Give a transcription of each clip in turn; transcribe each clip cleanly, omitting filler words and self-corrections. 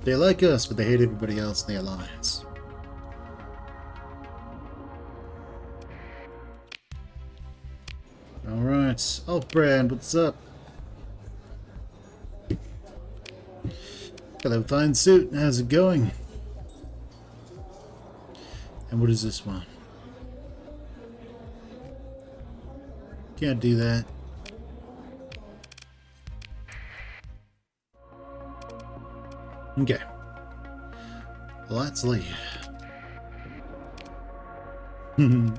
They like us, but they hate everybody else in the Alliance. Alright. Oh, Brand, what's up? Hello, fine suit. How's it going? And what is this one? Can't do that. Okay. Let's leave.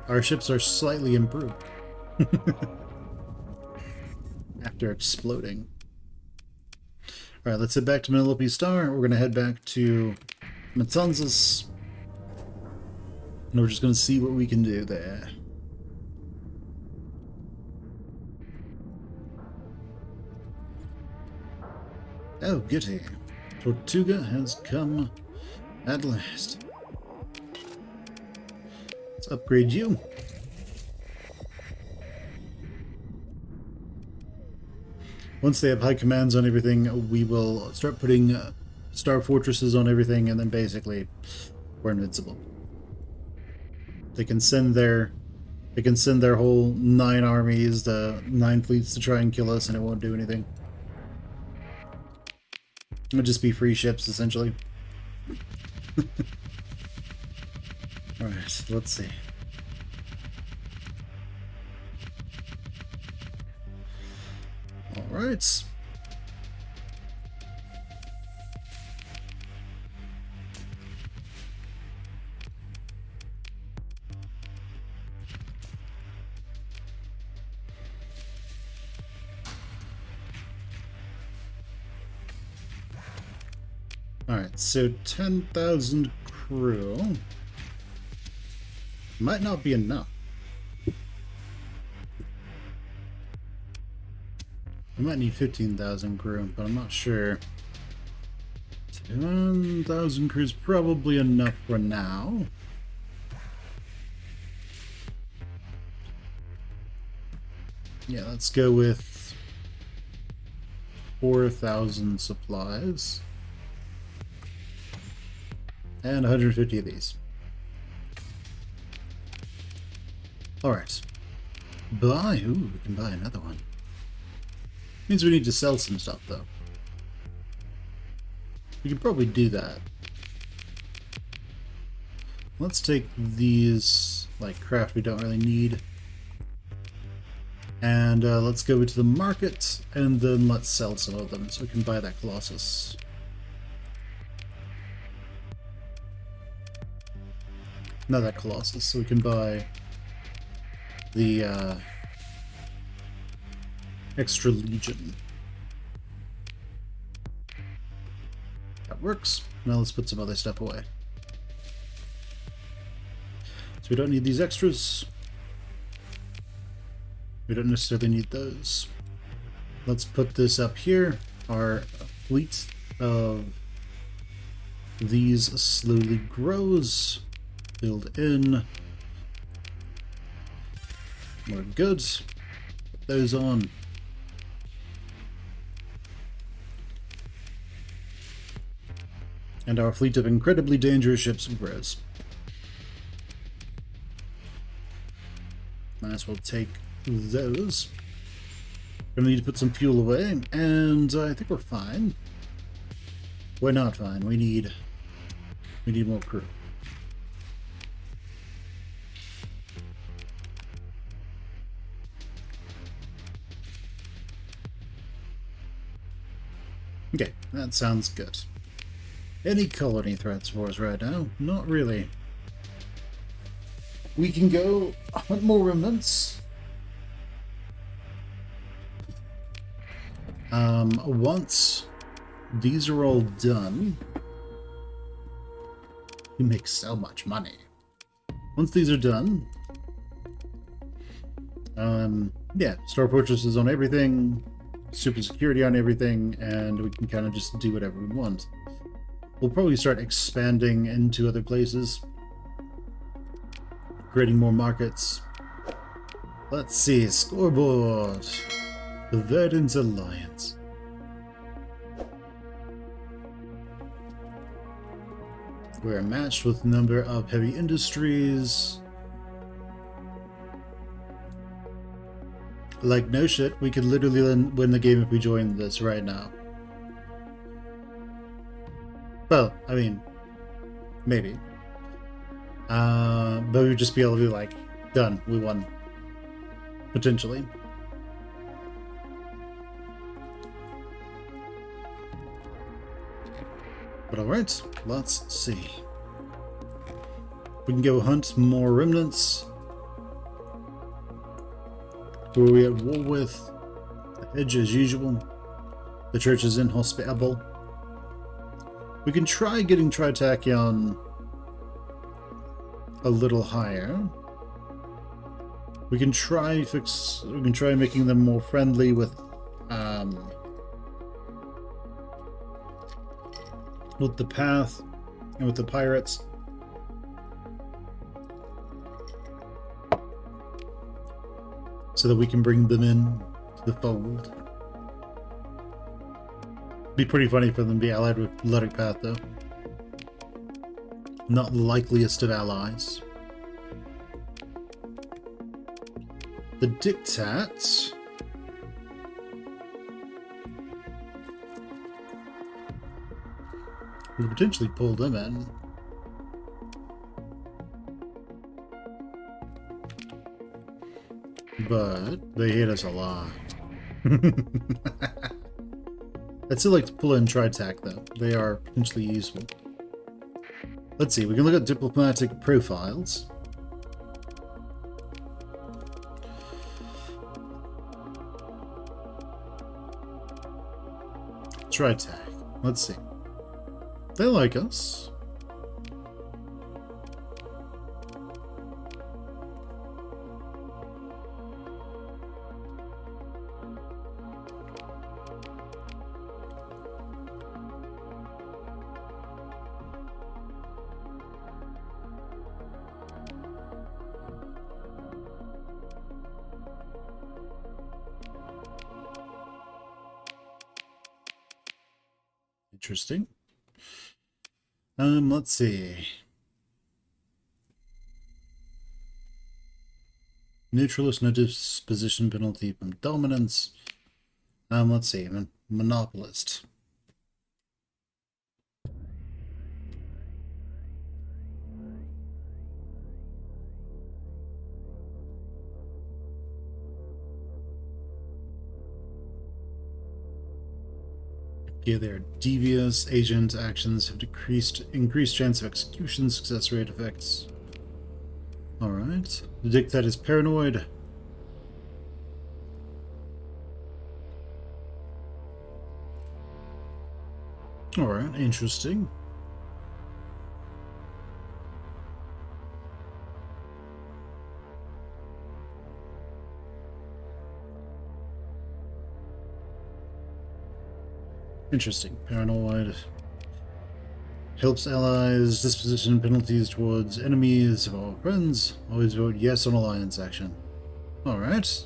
Our ships are slightly improved. After exploding. Alright, let's head back to Penelope Star. We're going to head back to Matanzas. And we're just going to see what we can do there. Oh, goody. Tortuga has come at last. Let's upgrade you. Once they have high commands on everything, we will start putting star fortresses on everything, and then basically we're invincible. They can send their whole 9 armies, the 9 fleets to try and kill us, and it won't do anything. It'll just be free ships, essentially. Alright, let's see. Alright. Alright, so 10,000 crew might not be enough. We might need 15,000 crew, but I'm not sure. 10,000 crew is probably enough for now. Yeah, let's go with 4,000 supplies. And 150 of these. Alright. Buy. Ooh, we can buy another one. Means we need to sell some stuff, though. We could probably do that. Let's take these, like, craft we don't really need. And let's go to the market, and then let's sell some of them so we can buy that Colossus. Not that Colossus, so we can buy the extra Legion. That works. Now let's put some other stuff away. So we don't need these extras. We don't necessarily need those. Let's put this up here. Our fleet of these slowly grows. Build in. We're good. Put those on. And our fleet of incredibly dangerous ships grows. Might as well take those. We're gonna need to put some fuel away, and I think we're fine. We're not fine. We need more crew. Okay, that sounds good. Any colony threats for us right now? Not really. We can go hunt more remnants. Once these are all done, we make so much money. Once these are done, yeah, star fortresses on everything, super security on everything, and we can kind of just do whatever we want. We'll probably start expanding into other places, creating more markets. Let's see, scoreboard. The Verdant's Alliance. We're matched with a number of heavy industries. Like, no shit, we could literally win the game if we joined this right now. Well, I mean, maybe. But we'd just be able to be like, done, we won. Potentially. But alright, let's see. We can go hunt more remnants. Who are we at war with? The hedge as usual. The church is inhospitable. We can try getting Tritachyon a little higher. We can try making them more friendly with the path and with the pirates. So that we can bring them in to the fold. Be pretty funny for them to be allied with Luddic Path, though. Not the likeliest of allies. The Dictat. We could potentially pull them in. But they hate us a lot. I'd still like to pull in Tritac, though. They are potentially useful. Let's see, we can look at diplomatic profiles. Tritac. Let's see. They like us. Interesting. Let's see. Neutralist, no disposition penalty from dominance. Let's see. Monopolist. Yeah, they're devious. Agent actions have increased chance of execution, success rate effects. Alright. The Dictat is paranoid. Alright, interesting. Interesting. Paranoid. Helps allies, disposition penalties towards enemies or friends. Always vote yes on alliance action. Alright.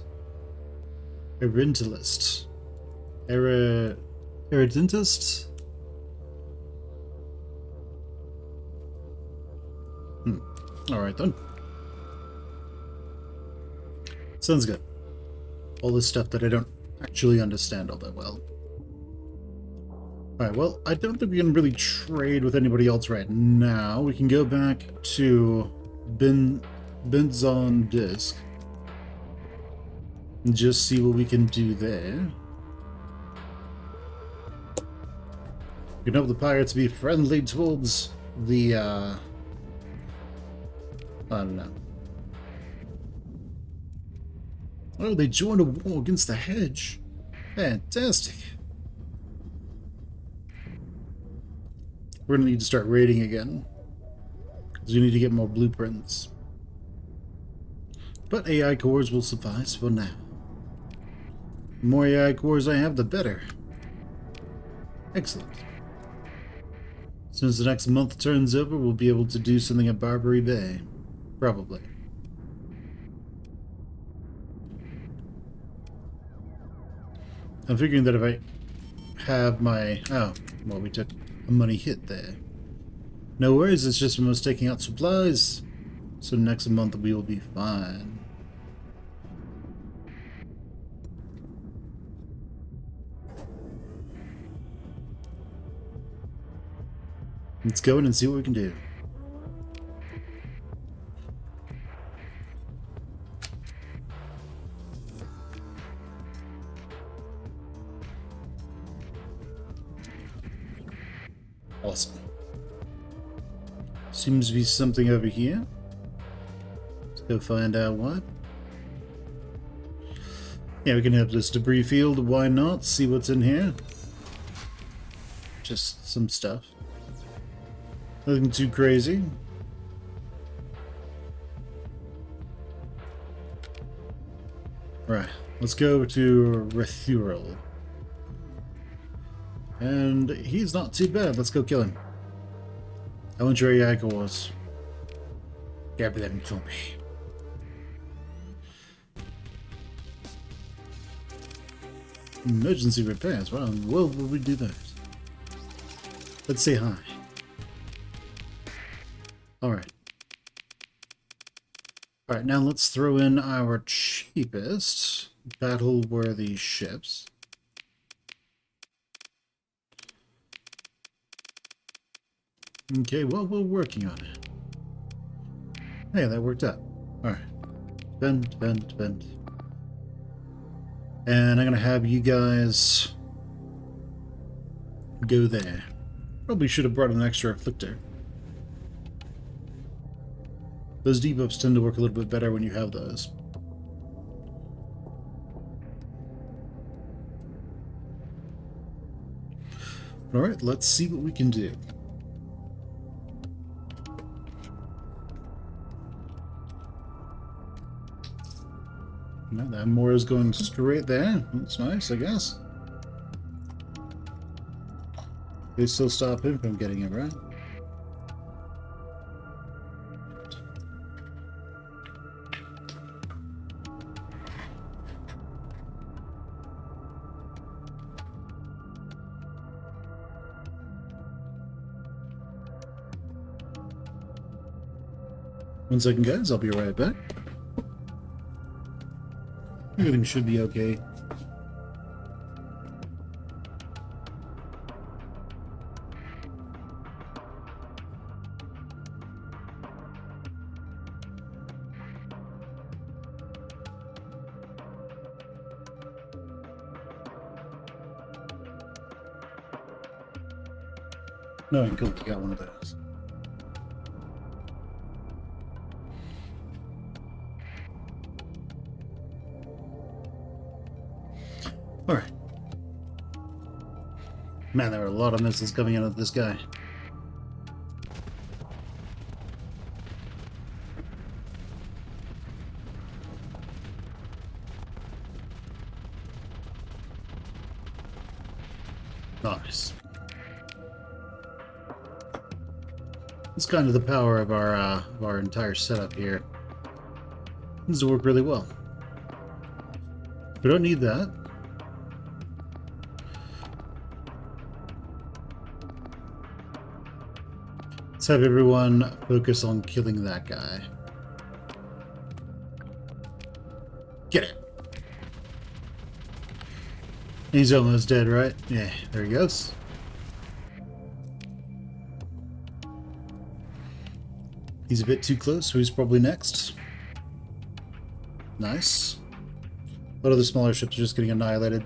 Orientalist. Irredentist? Alright then. Sounds good. All this stuff that I don't actually understand all that well. Alright, well, I don't think we can really trade with anybody else right now. We can go back to Benzon Disk and just see what we can do there. We can help the pirates be friendly towards the, I don't know. Oh, they joined a war against the hedge. Fantastic. We're going to need to start raiding again, because we need to get more blueprints. But AI cores will suffice for now. The more AI cores I have, the better. Excellent. As soon as the next month turns over, we'll be able to do something at Barbary Bay. Probably. I'm figuring that if I have my... Oh, well, we took a money hit there. No worries, it's just from us taking out supplies. So next month we will be fine. Let's go in and see what we can do. Awesome. Seems to be something over here. Let's go find out what. Yeah, we can have this debris field. Why not? See what's in here. Just some stuff. Nothing too crazy. Right. Let's go to Rethuril. And he's not too bad. Let's go kill him. I want your Jaguars. Give them to me. Emergency repairs. Well, will we do that? Let's say hi. Alright. Alright, now let's throw in our cheapest battle-worthy ships. Okay, well, we're working on it. Hey, that worked out. Alright. Bend. And I'm gonna have you guys go there. Probably should have brought an extra afflictor. Those debuffs tend to work a little bit better when you have those. Alright, let's see what we can do. That Muir is going straight there. That's nice, I guess. They still stop him from getting it, right? One second, guys. I'll be right back. Everything should be okay. No, I got one of those. Alright. Man, there are a lot of missiles coming out of this guy. Nice. It's kind of the power of our entire setup here. This will work really well. We don't need that. Let's have everyone focus on killing that guy. Get it. He's almost dead, right? Yeah, there he goes. He's a bit too close, so he's probably next. Nice. A lot of the smaller ships are just getting annihilated.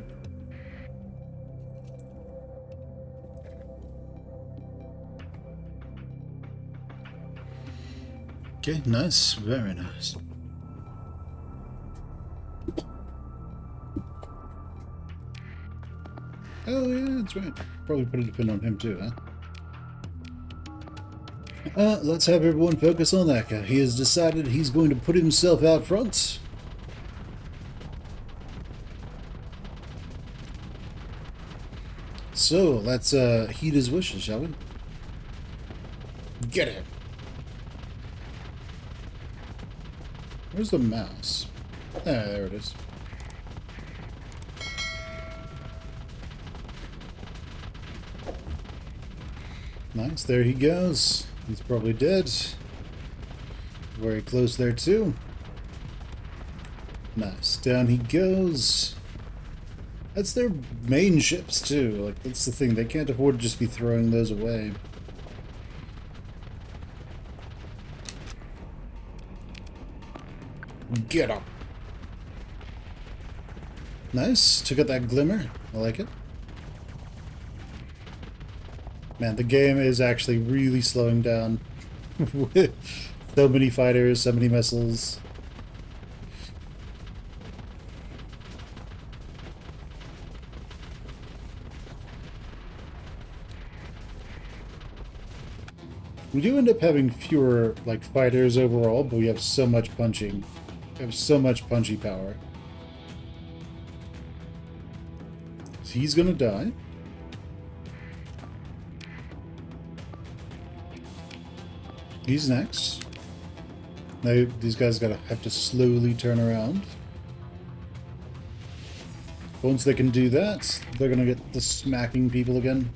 Okay, nice. Very nice. Oh, yeah, that's right. Probably put a depend on him too, huh? Let's have everyone focus on that guy. He has decided he's going to put himself out front. So, let's heed his wishes, shall we? Get it! Where's the mouse? Ah, there it is. Nice, there he goes. He's probably dead. Very close there too. Nice. Down he goes. That's their main ships too. Like, that's the thing. They can't afford to just be throwing those away. Get up. Nice. Took out that glimmer. I like it. Man, the game is actually really slowing down. With so many fighters, so many missiles. We do end up having fewer, like, fighters overall, but we have so much punching. We have so much punchy power. So he's gonna die. He's next. Now these guys have to slowly turn around. Once they can do that, they're gonna get the smacking people again.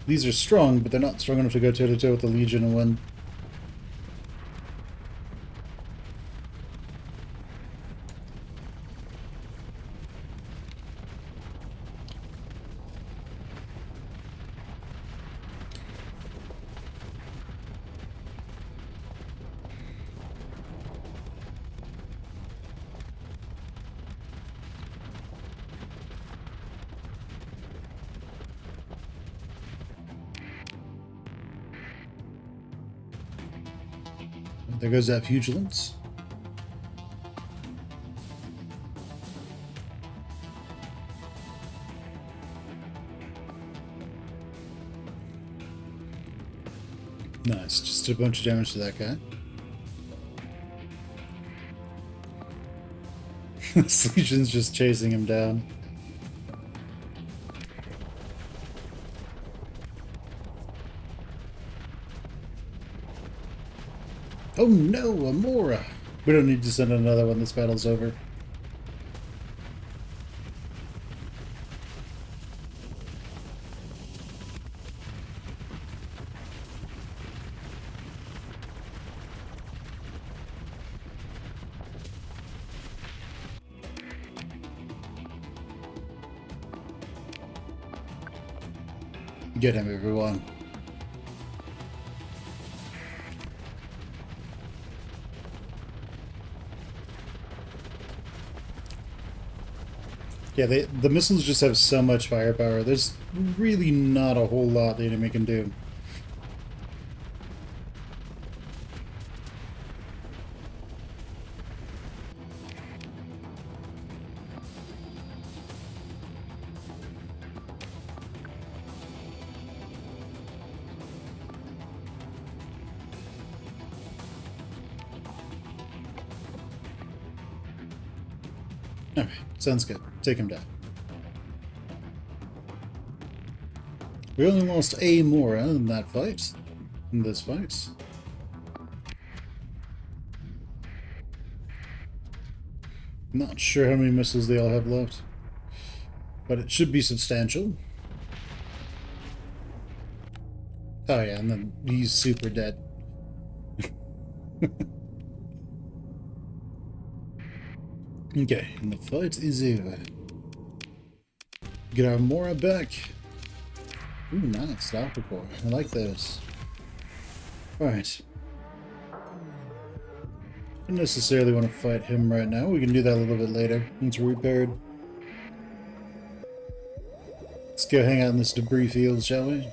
These are strong, but they're not strong enough to go toe-to-toe with the Legion and win. There goes that Pugilance. Nice, just did a bunch of damage to that guy. This Legion's just chasing him down. Oh no, Amora! We don't need to send another one, this battle's over. Get him, everyone. Yeah, the missiles just have so much firepower. There's really not a whole lot the enemy can do. Okay, sounds good. Take him down. We only lost a Mora in that fight. In this fight. Not sure how many missiles they all have left. But it should be substantial. Oh yeah, and then he's super dead. Okay, and the fight is over. Get our Mora back. Ooh, nice. Alpha core. I like those. Alright. Don't necessarily want to fight him right now. We can do that a little bit later. Once we're repaired. Let's go hang out in this debris field, shall we?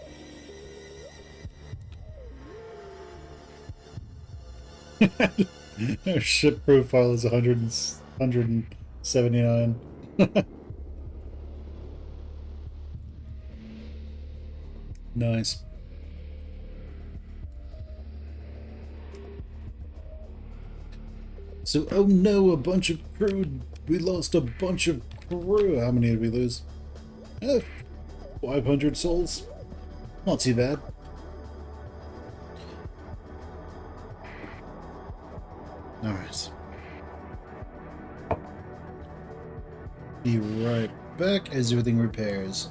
Our ship profile is 179. Nice. So, oh no, a bunch of crew. We lost a bunch of crew. How many did we lose? 500 souls. Not too bad. Alright. Be right back as everything repairs.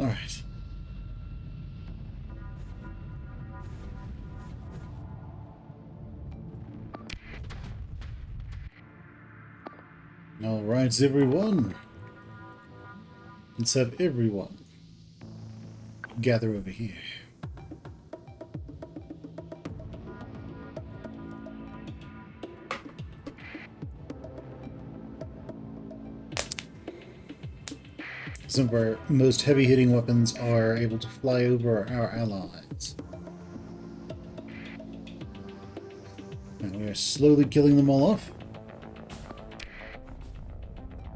Alright. Alright, everyone. Let's have everyone gather over here. Some of our most heavy-hitting weapons are able to fly over our allies. And we are slowly killing them all off.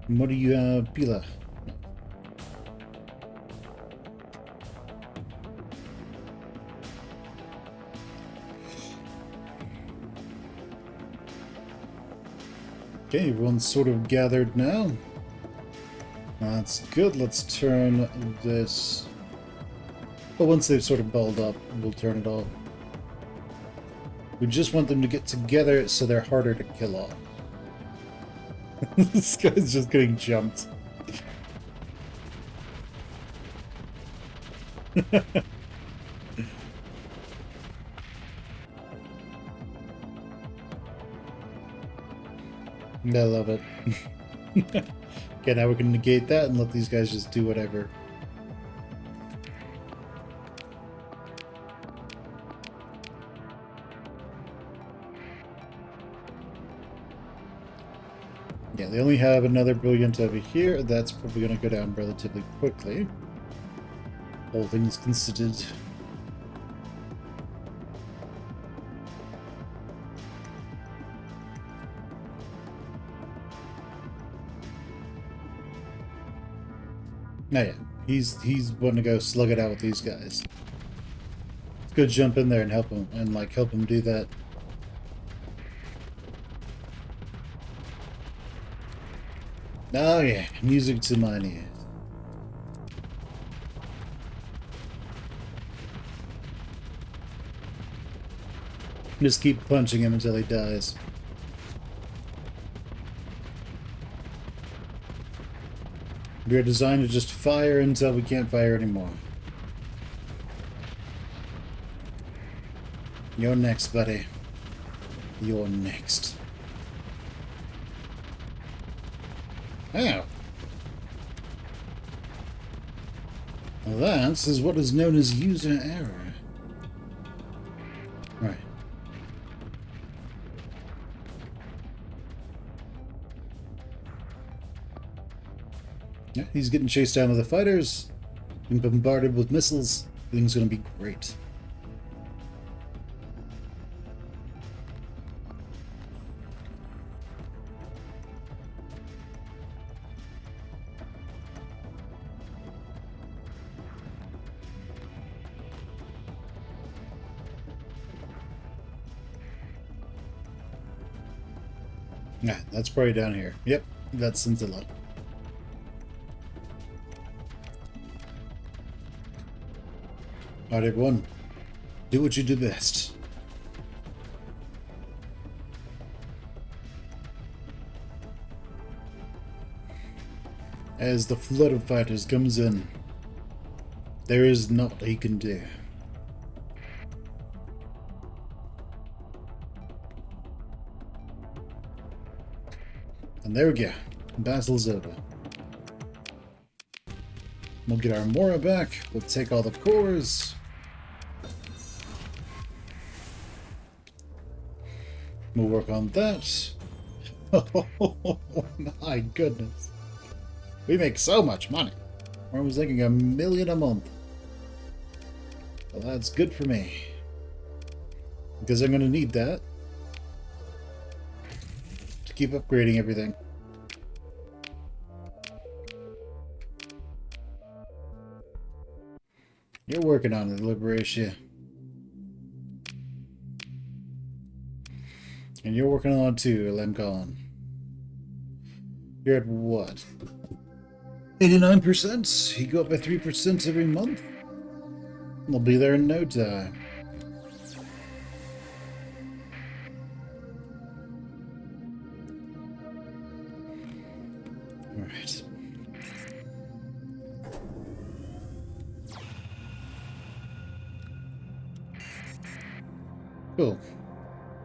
And what do you have, Pila? Okay, everyone's sort of gathered now. That's good. Let's turn this... Well, once they've sort of balled up, we'll turn it off. We just want them to get together so they're harder to kill off. This guy's just getting jumped. I love it. Okay, now we can negate that and let these guys just do whatever. Yeah, they only have another brilliant over here. That's probably going to go down relatively quickly. All things considered. Oh yeah, he's wanting to go slug it out with these guys. Let's go jump in there and help him, and like help him do that. Oh yeah, music to mine ears. Just keep punching him until he dies. We are designed to just fire until we can't fire anymore. You're next, buddy. You're next. Ow. That is what is known as user error. Right. Yeah, he's getting chased down with the fighters, being bombarded with missiles. Everything's gonna be great. Yeah, that's probably down here. Yep, that's Scintilla. Alright, everyone. Do what you do best. As the flood of fighters comes in, there is naught he can do. And there we go. Battle's over. We'll get our Mora back. We'll take all the cores. We'll work on that. Oh my goodness. We make so much money. I was thinking $1 million a month. Well, that's good for me. Because I'm going to need that to keep upgrading everything. You're working on it, Liberation. And you're working on it too, Lemcon. You're at what? 89%? You go up by 3% every month? We'll be there in no time. Alright. Well,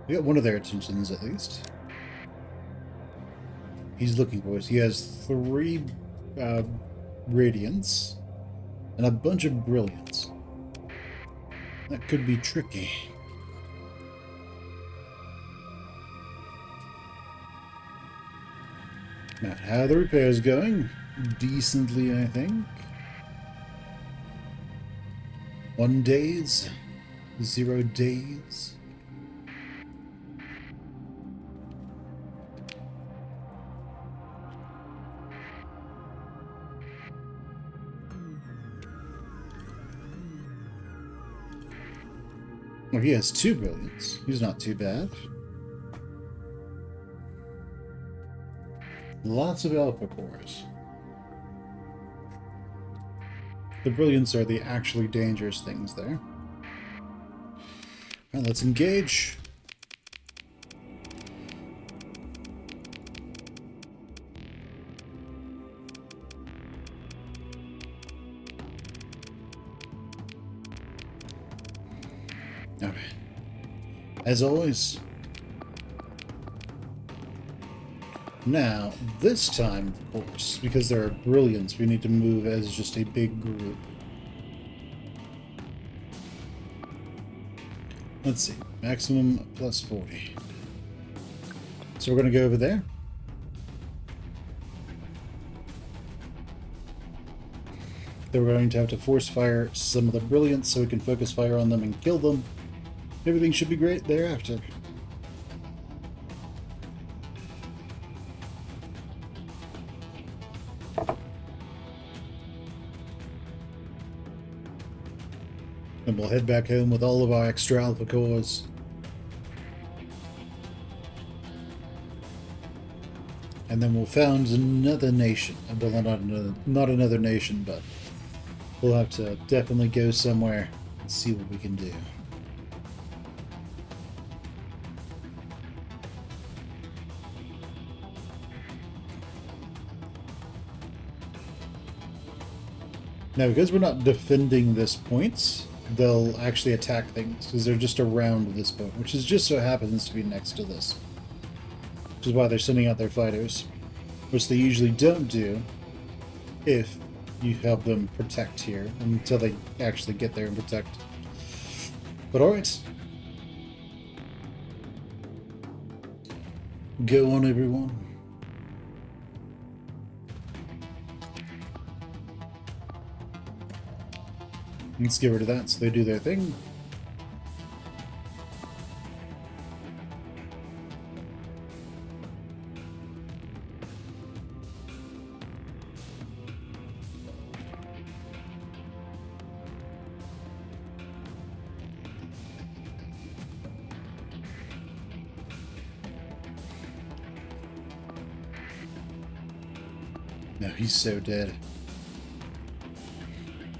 we got one of their attentions at least. He's looking for us. He has 3 radiance and a bunch of brilliance. That could be tricky. Now, how are the repairs going? Decently, I think. 1 days, 0 days. Oh, he has 2 brilliance. He's not too bad. Lots of alpha cores. The brilliants are the actually dangerous things there. Alright, let's engage. Okay. As always. Now, this time, of course, because there are brilliants, we need to move as just a big group. Let's see. Maximum plus 40. So we're going to go over there. Then we're going to have to force fire some of the brilliants so we can focus fire on them and kill them. Everything should be great thereafter. And we'll head back home with all of our extra alpha cores. And then we'll found another nation. Well, not another nation, but we'll have to definitely go somewhere and see what we can do. Now, because we're not defending this point, they'll actually attack things, because they're just around this point, which is just so happens to be next to this. Which is why they're sending out their fighters, which they usually don't do if you help them protect here, until they actually get there and protect. But alright. Go on, everyone. Let's get rid of that so they do their thing. No, he's so dead.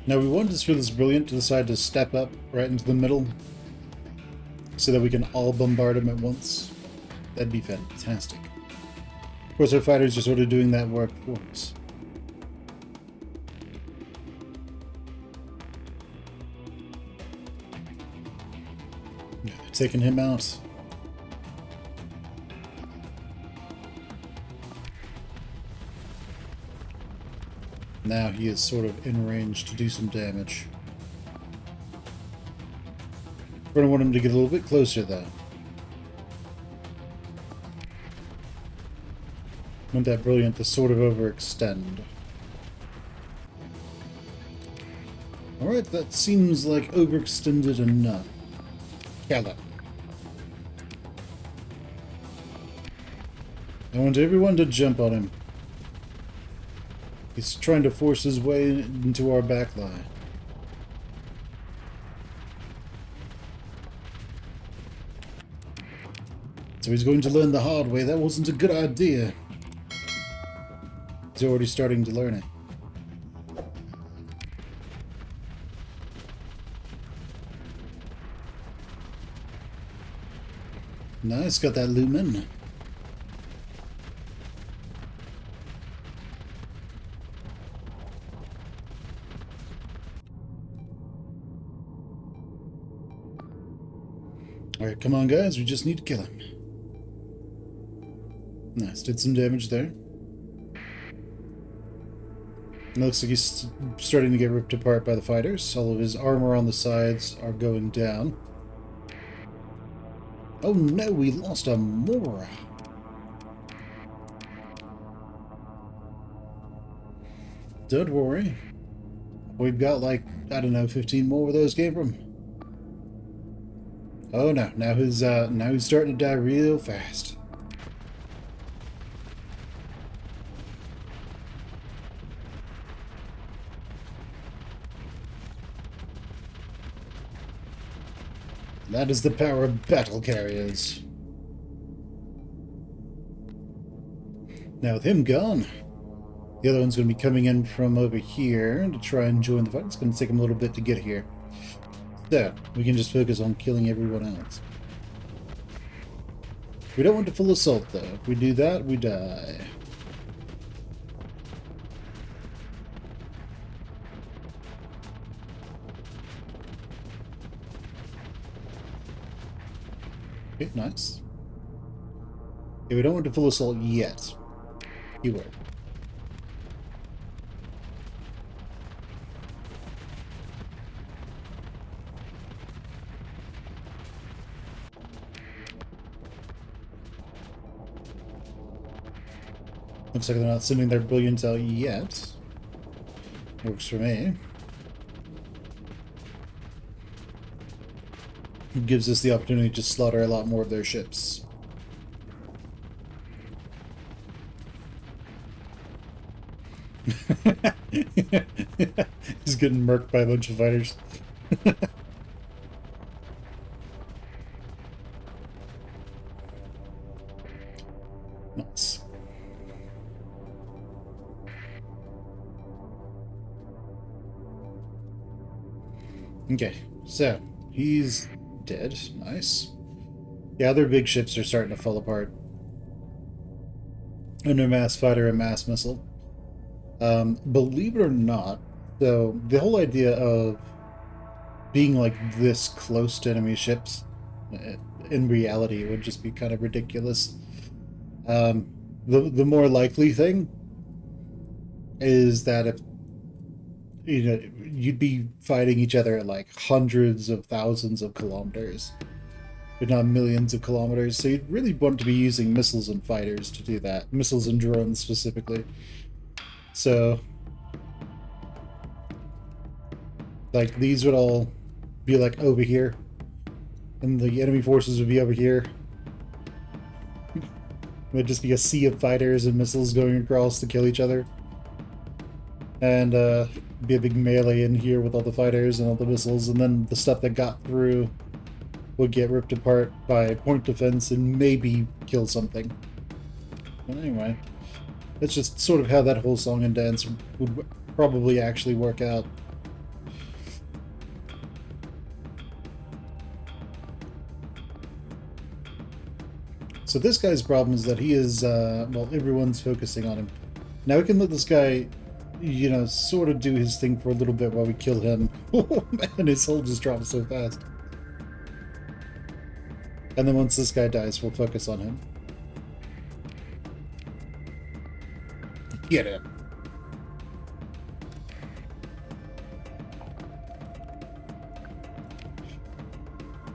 Now, we wanted for this brilliant to decide to step up right into the middle so that we can all bombard him at once. That'd be fantastic. Of course, our fighters are sort of doing that work for us. Yeah, they're taking him out. Now he is sort of in range to do some damage. We're going to want him to get a little bit closer, though. Want that brilliant to sort of overextend. Alright, that seems like overextended enough. Kill it. I want everyone to jump on him. He's trying to force his way into our backline. So he's going to learn the hard way. That wasn't a good idea. He's already starting to learn it. Nice, got that lumen. Alright, come on guys, we just need to kill him. Nice, did some damage there. It looks like he's starting to get ripped apart by the fighters. All of his armor on the sides are going down. Oh no, we lost a Muir. Don't worry. We've got like, I don't know, 15 more where those came from. Oh no, now he's starting to die real fast. That is the power of battle carriers. Now with him gone, the other one's going to be coming in from over here to try and join the fight. It's going to take him a little bit to get here. So, we can just focus on killing everyone else. We don't want to full assault though. If we do that, we die. Okay, nice. Okay, we don't want to full assault yet. You will. Looks like they're not sending their brilliance out yet. Works for me. It gives us the opportunity to slaughter a lot more of their ships. He's getting murked by a bunch of fighters. Nice. Okay, so he's dead. Nice. The other big ships are starting to fall apart. Under mass fighter and mass missile. Believe it or not, so the whole idea of being like this close to enemy ships, in reality, it would just be kind of ridiculous. The more likely thing is that if you'd be fighting each other at like hundreds of thousands of kilometers, if not millions of kilometers. So you'd really want to be using missiles and fighters to do that. Missiles and drones specifically. So, like, these would all be like over here, and the enemy forces would be over here. It would just be a sea of fighters and missiles going across to kill each other. And be a big melee in here with all the fighters and all the missiles, and then the stuff that got through would get ripped apart by point defense and maybe kill something. But anyway, that's just sort of how that whole song and dance would probably actually work out. So this guy's problem is that he is, well, everyone's focusing on him. Now we can let this guy, you know, sort of do his thing for a little bit while we kill him. Oh man, his hull just drops so fast. And then once this guy dies, we'll focus on him. Get him.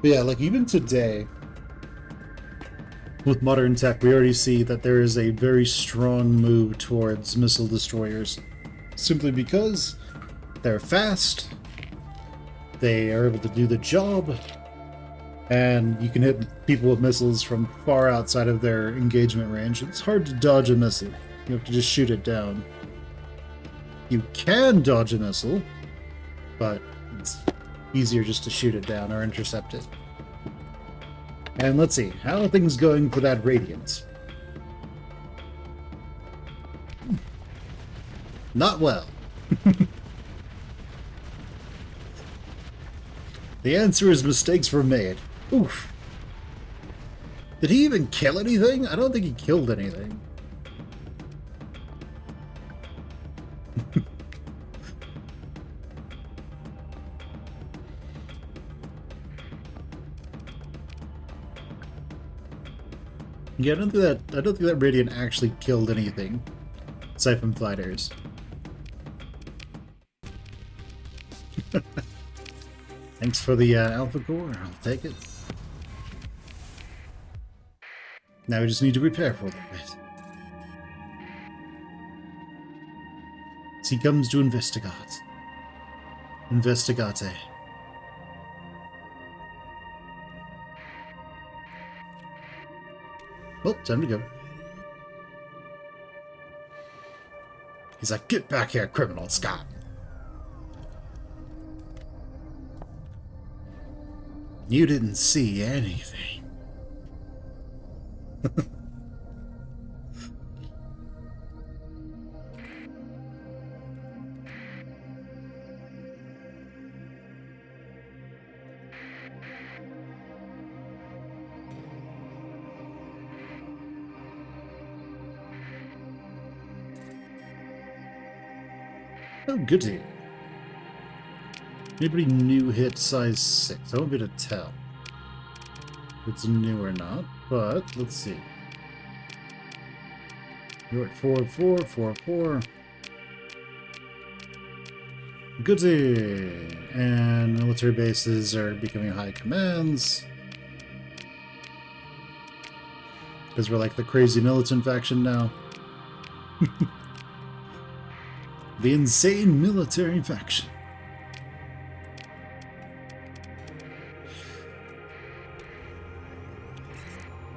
But yeah, like even today, with modern tech, we already see that there is a very strong move towards missile destroyers. Simply because they're fast, they are able to do the job, and you can hit people with missiles from far outside of their engagement range. It's hard to dodge a missile. You have to just shoot it down. You can dodge a missile, but it's easier just to shoot it down or intercept it. And let's see, how are things going for that Radiant? Not well. The answer is mistakes were made. Oof. Did he even kill anything? I don't think he killed anything. Yeah, I don't think that Radiant actually killed anything aside from fighters. Thanks for the Alpha Core. I'll take it. Now we just need to repair for a little bit. He comes to investigate. Investigate. Oh, time to go. He's like, get back here, criminal Scott. You didn't see anything. Oh, goody. Anybody new hit size 6? I won't be able to tell if it's new or not, but let's see. You're at 4-4, 4-4. Goody. And military bases are becoming high commands. Because we're like the crazy militant faction now. The insane military faction.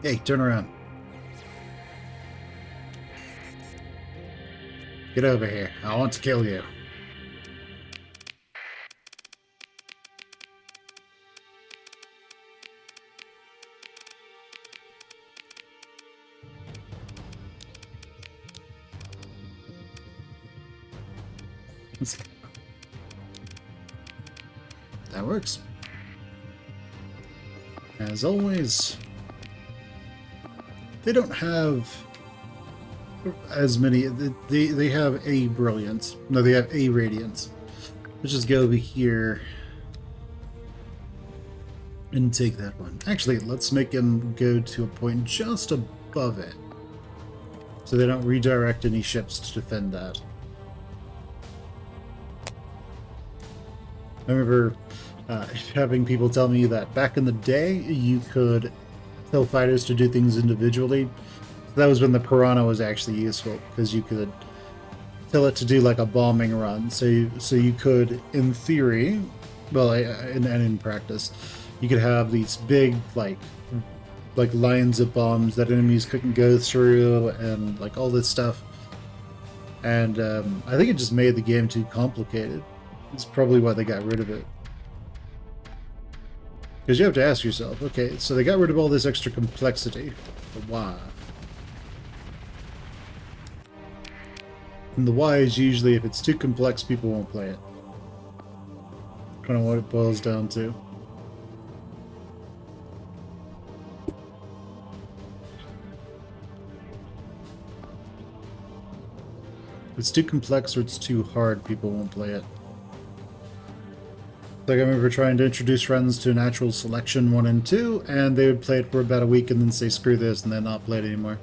Hey, turn around. Get over here. I want to kill you. That works. As always, they don't have as many. They have a brilliance. No, they have a radiance. Let's just go over here and take that one. Actually, let's make them go to a point just above it, so they don't redirect any ships to defend that. I remember having people tell me that back in the day, you could tell fighters to do things individually. That was when the Piranha was actually useful, because you could tell it to do like a bombing run. So you could, in theory, well, and in practice, you could have these big like lines of bombs that enemies couldn't go through, and like all this stuff. And I think it just made the game too complicated. That's probably why they got rid of it. Because you have to ask yourself, okay, so they got rid of all this extra complexity, but why? And the why is usually if it's too complex, people won't play it. Kind of what it boils down to. If it's too complex or it's too hard, people won't play it. Like I remember trying to introduce friends to Natural Selection 1 and 2, and they would play it for about a week and then say screw this and then not play it anymore.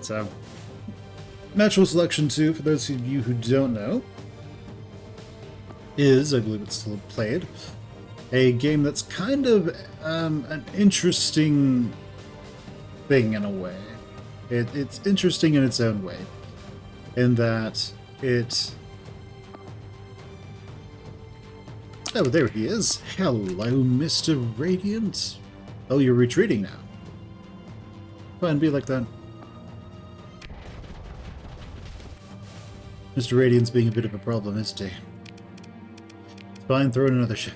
So, Natural Selection 2, for those of you who don't know, is, I believe it's still played, a game that's kind of an interesting thing in a way. It's interesting in its own way, in that it... Oh, there he is. Hello, Mr. Radiant. Oh, you're retreating now. Fine, be like that. Mr. Radiant's being a bit of a problem, isn't he? Fine, throw in another ship.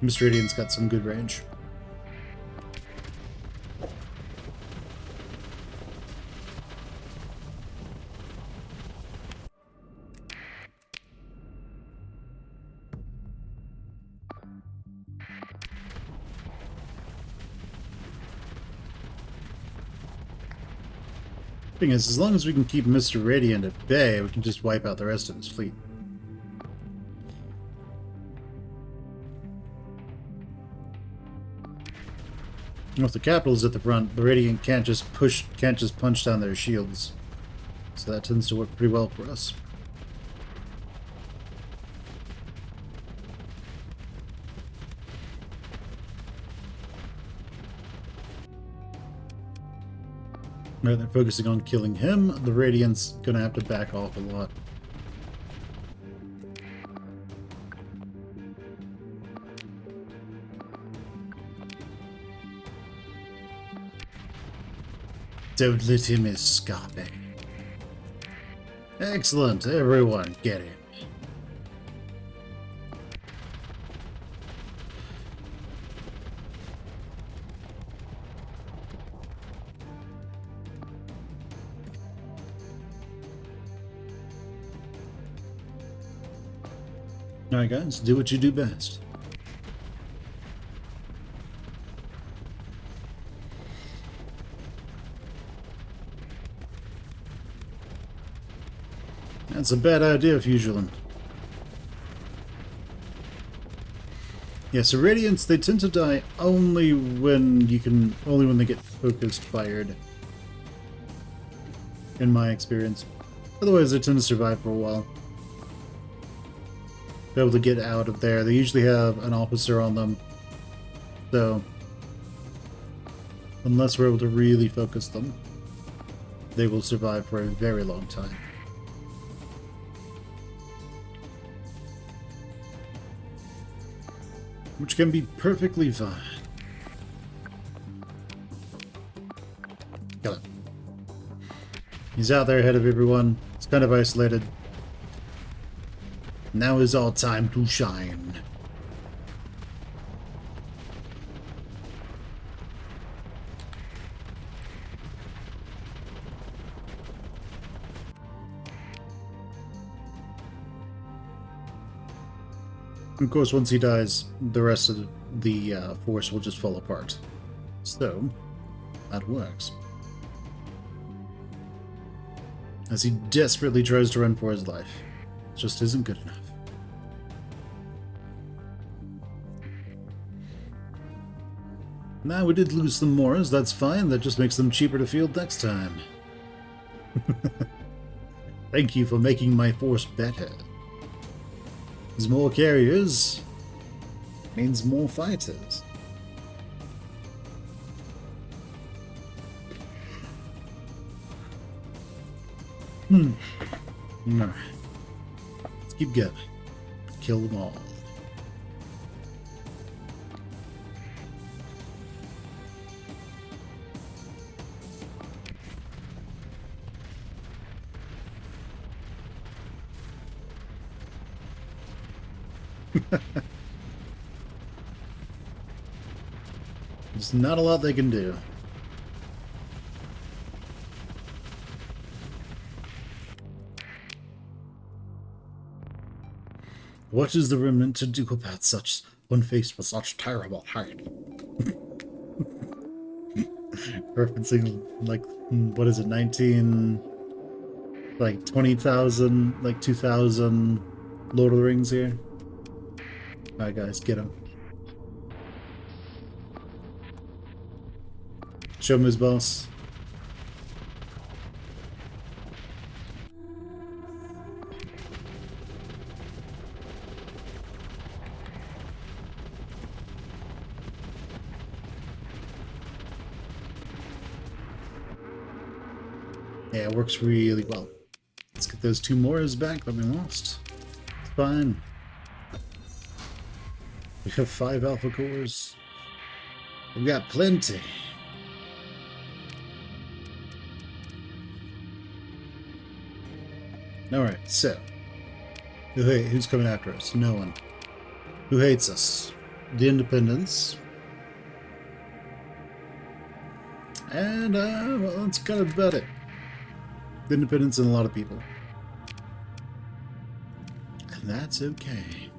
Mr. Radiant's got some good range. Thing is, as long as we can keep Mr. Radiant at bay, we can just wipe out the rest of his fleet. If the capital's at the front, the Radiant can't just punch down their shields. So that tends to work pretty well for us. Right, they're focusing on killing him. The Radiant's gonna have to back off a lot. Don't let him escape. Excellent, everyone, get him. Alright guys, do what you do best. That's a bad idea, Fusilin. Yeah, so Radiants, they tend to die only when they get focused fired. In my experience. Otherwise, they tend to survive for a while. Be able to get out of there. They usually have an officer on them. So, unless we're able to really focus them, they will survive for a very long time. Which can be perfectly fine. Got it. He's out there ahead of everyone. It's kind of isolated. Now is our time to shine. Of course, once he dies, the rest of the force will just fall apart. So, that works. As he desperately tries to run for his life. It just isn't good enough. Now we did lose some Moors, that's fine. That just makes them cheaper to field next time. Thank you for making my force better. Because more carriers means more fighters. Alright. Let's keep going. Kill them all. There's not a lot they can do. What is the remnant to do about such one faced with such terrible hate? Referencing, like, what is it, 20,000, like 2,000 Lord of the Rings here. Alright guys, get him. Show him his boss. Yeah, it works really well. Let's get those 2 Moors back that we lost. It's fine. We have 5 Alpha Cores. We've got plenty. Alright, so. Who's coming after us? No one. Who hates us? The Independents. And, well, that's kind of about it. The Independents and a lot of people. And that's okay.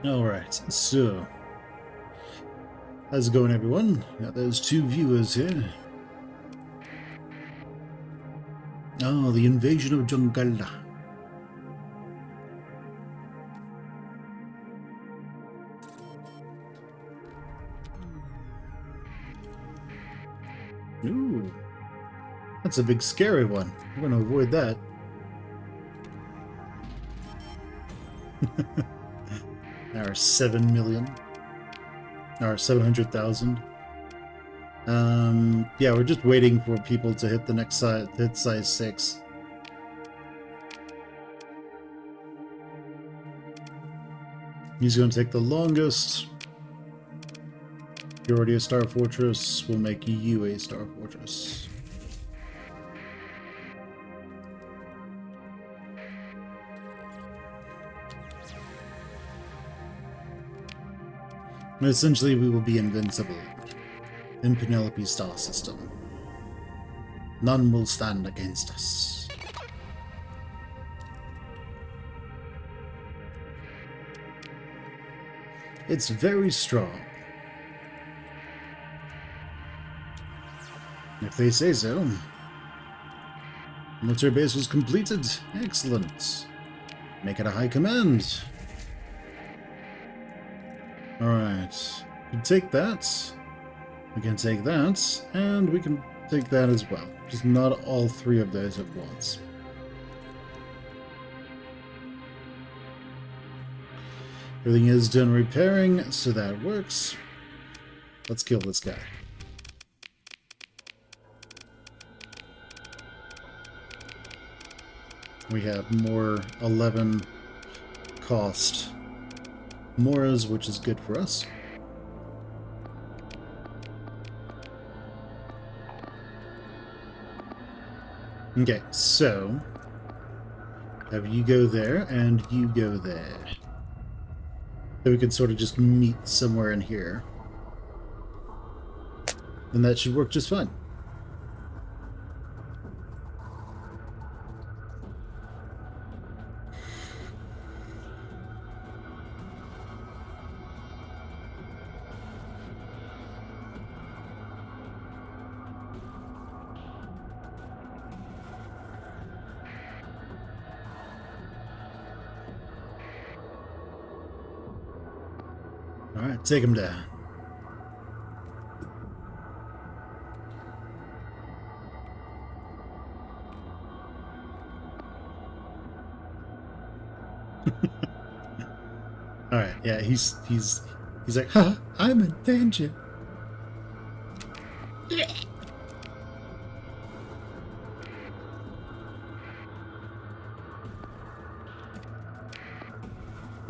Alright, so. How's it going, everyone? Got those 2 viewers here. Oh, the invasion of Jungle. Ooh. That's a big scary one. We're going to avoid that. Our 7 million. Our 700,000. Yeah, we're just waiting for people to hit the next size, hit size 6. He's going to take the longest. You're already a Star Fortress. We'll make you a Star Fortress. And essentially, we will be invincible in Penelope's star system. None will stand against us. It's very strong. If they say so. Military base was completed. Excellent. Make it a high command. Alright. We can take that. We can take that. And we can take that as well. Just not all 3 of those at once. Everything is done repairing, so that works. Let's kill this guy. We have more 11 cost Moras, which is good for us. Okay, so have you go there and you go there. So we could sort of just meet somewhere in here. And that should work just fine. Alright, take him down. Alright, yeah, he's like, huh, I'm in danger.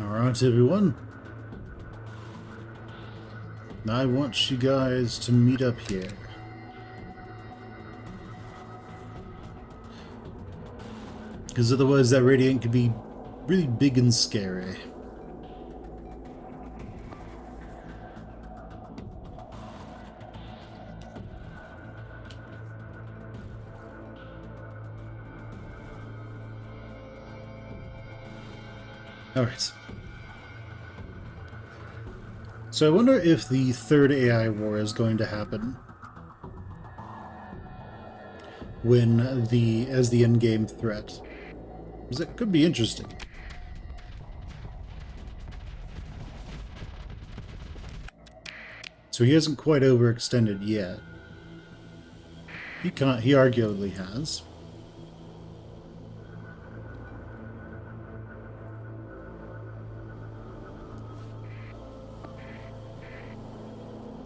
Alright, everyone. I want you guys to meet up here. Because otherwise that radiant could be really big and scary. Alright. So I wonder if the third AI war is going to happen when as the endgame threat. Because that could be interesting. So he hasn't quite overextended yet. He arguably has.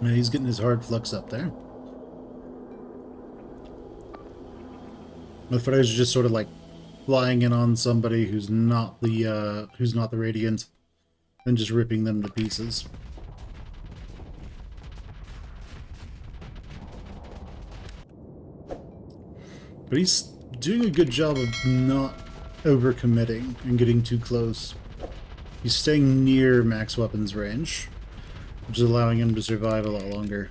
And he's getting his hard flux up there. The fighters are just sort of like flying in on somebody who's not the Radiant, and just ripping them to pieces. But he's doing a good job of not overcommitting and getting too close. He's staying near max weapons range, which is allowing him to survive a lot longer.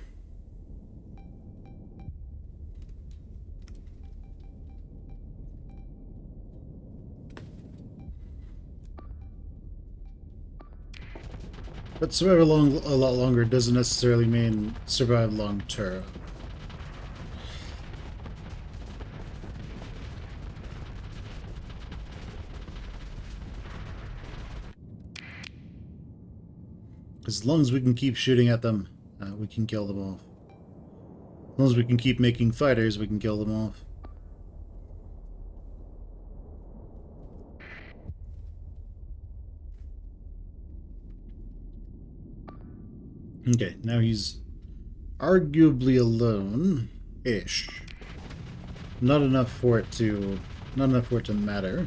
But survive a lot longer doesn't necessarily mean survive long term. As long as we can keep shooting at them, we can kill them off. As long as we can keep making fighters, we can kill them off. Okay, now he's arguably alone-ish. Not enough for it to matter.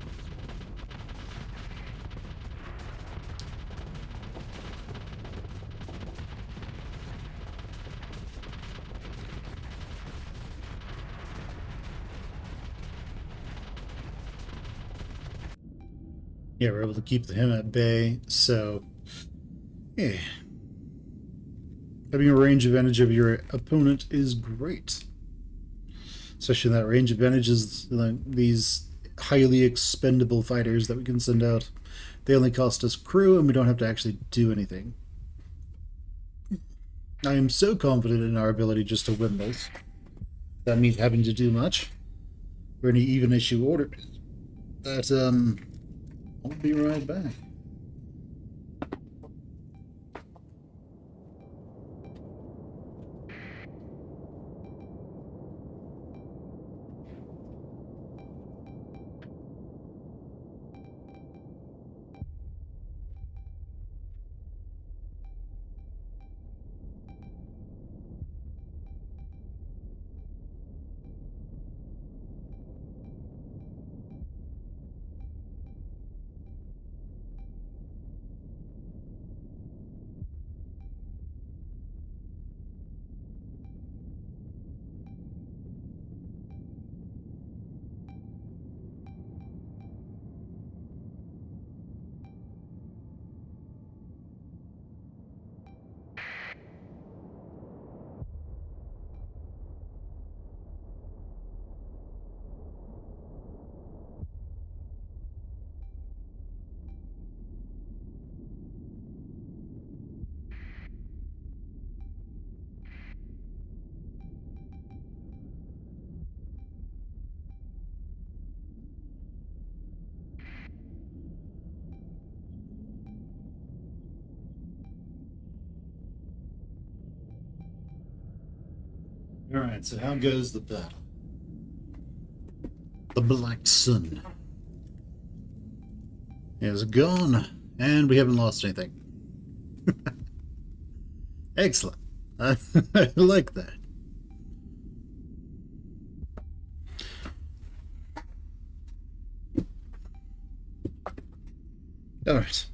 Yeah, we're able to keep him at bay, so yeah. Having a range advantage of your opponent is great. Especially that range advantage is like these highly expendable fighters that we can send out. They only cost us crew and we don't have to actually do anything. I am so confident in our ability just to win this. That means having to do much. For any even issue order. That, I'll be right back. Alright, so how goes the battle? The Black Sun is gone, and we haven't lost anything. Excellent. I like that. Alright.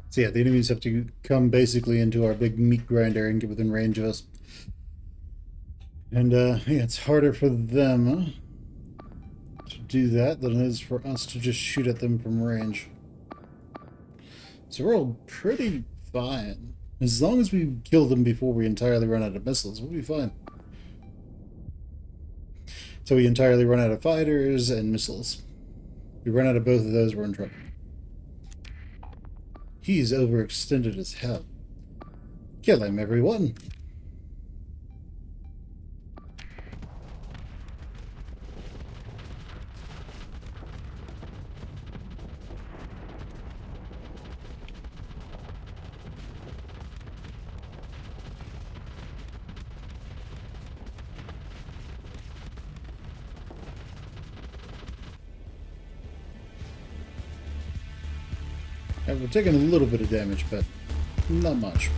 So yeah, the enemies have to come basically into our big meat grinder and get within range of us. And yeah, it's harder for them to do that than it is for us to just shoot at them from range. So we're all pretty fine. As long as we kill them before we entirely run out of missiles, we'll be fine. So we entirely run out of fighters and missiles. If we run out of both of those, we're in trouble. He's overextended as hell. Kill him, everyone! We're taking a little bit of damage, but not much.